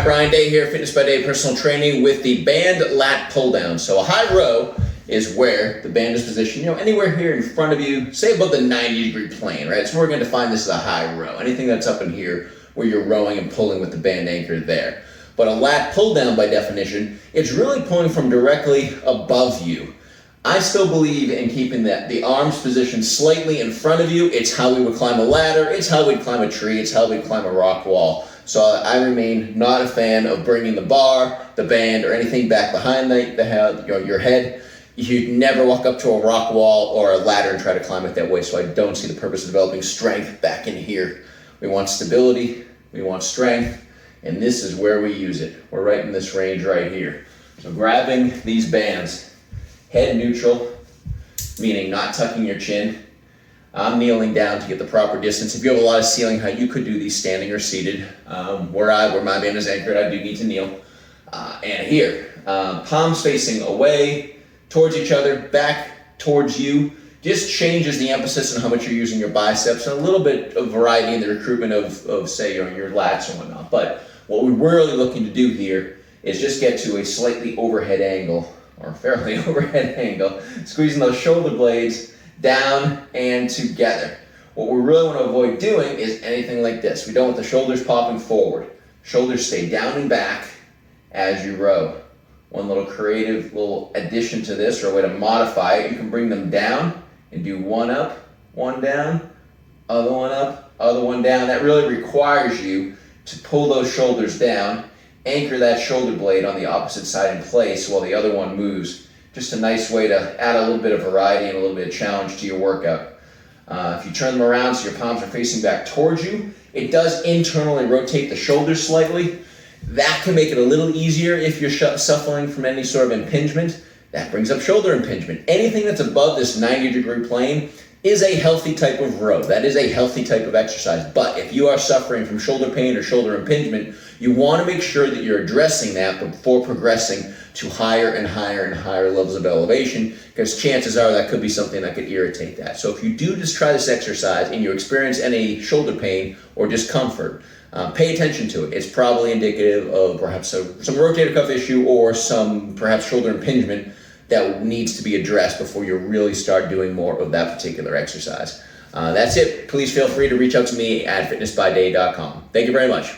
Brian Day here, Fitness by Day Personal Training with the band lat pull down. So a high row is where the band is positioned, anywhere here in front of you, say above the 90-degree plane, right? So we're going to define this as a high row. Anything that's up in here where you're rowing and pulling with the band anchored there. But a lat pull down, by definition, it's really pulling from directly above you. I still believe in keeping the arms positioned slightly in front of you. It's how we would climb a ladder. It's how we'd climb a tree. It's how we'd climb a rock wall. So I remain not a fan of bringing the bar, the band, or anything back behind your head. You'd never walk up to a rock wall or a ladder and try to climb it that way, so I don't see the purpose of developing strength back in here. We want stability, we want strength, and this is where we use it. We're right in this range right here. So grabbing these bands, head neutral, meaning not tucking your chin. I'm kneeling down to get the proper distance. If you have a lot of ceiling height, you could do these standing or seated. Where my band is anchored, I do need to kneel. And here, palms facing away, towards each other, back towards you. Just changes the emphasis on how much you're using your biceps, and a little bit of variety in the recruitment of say, your lats and whatnot. But what we're really looking to do here is just get to a slightly overhead angle, or fairly overhead angle, squeezing those shoulder blades down and together. What we really want to avoid doing is anything like this. We don't want the shoulders popping forward. Shoulders stay down and back as you row. One little creative little addition to this, or a way to modify it, you can bring them down and do one up, one down, other one up, other one down. That really requires you to pull those shoulders down, anchor that shoulder blade on the opposite side in place while the other one moves. Just a nice way to add a little bit of variety and a little bit of challenge to your workout. If you turn them around so your palms are facing back towards you, it does internally rotate the shoulders slightly. That can make it a little easier if you're suffering from any sort of impingement. That brings up shoulder impingement. Anything that's above this 90-degree plane is a healthy type of row. That is a healthy type of exercise. But if you are suffering from shoulder pain or shoulder impingement, you want to make sure that you're addressing that before progressing to higher and higher and higher levels of elevation, because chances are that could be something that could irritate that. So if you do just try this exercise and you experience any shoulder pain or discomfort, pay attention to it. It's probably indicative of perhaps some rotator cuff issue or some perhaps shoulder impingement that needs to be addressed before you really start doing more of that particular exercise. That's it. Please feel free to reach out to me at fitnessbyday.com. Thank you very much.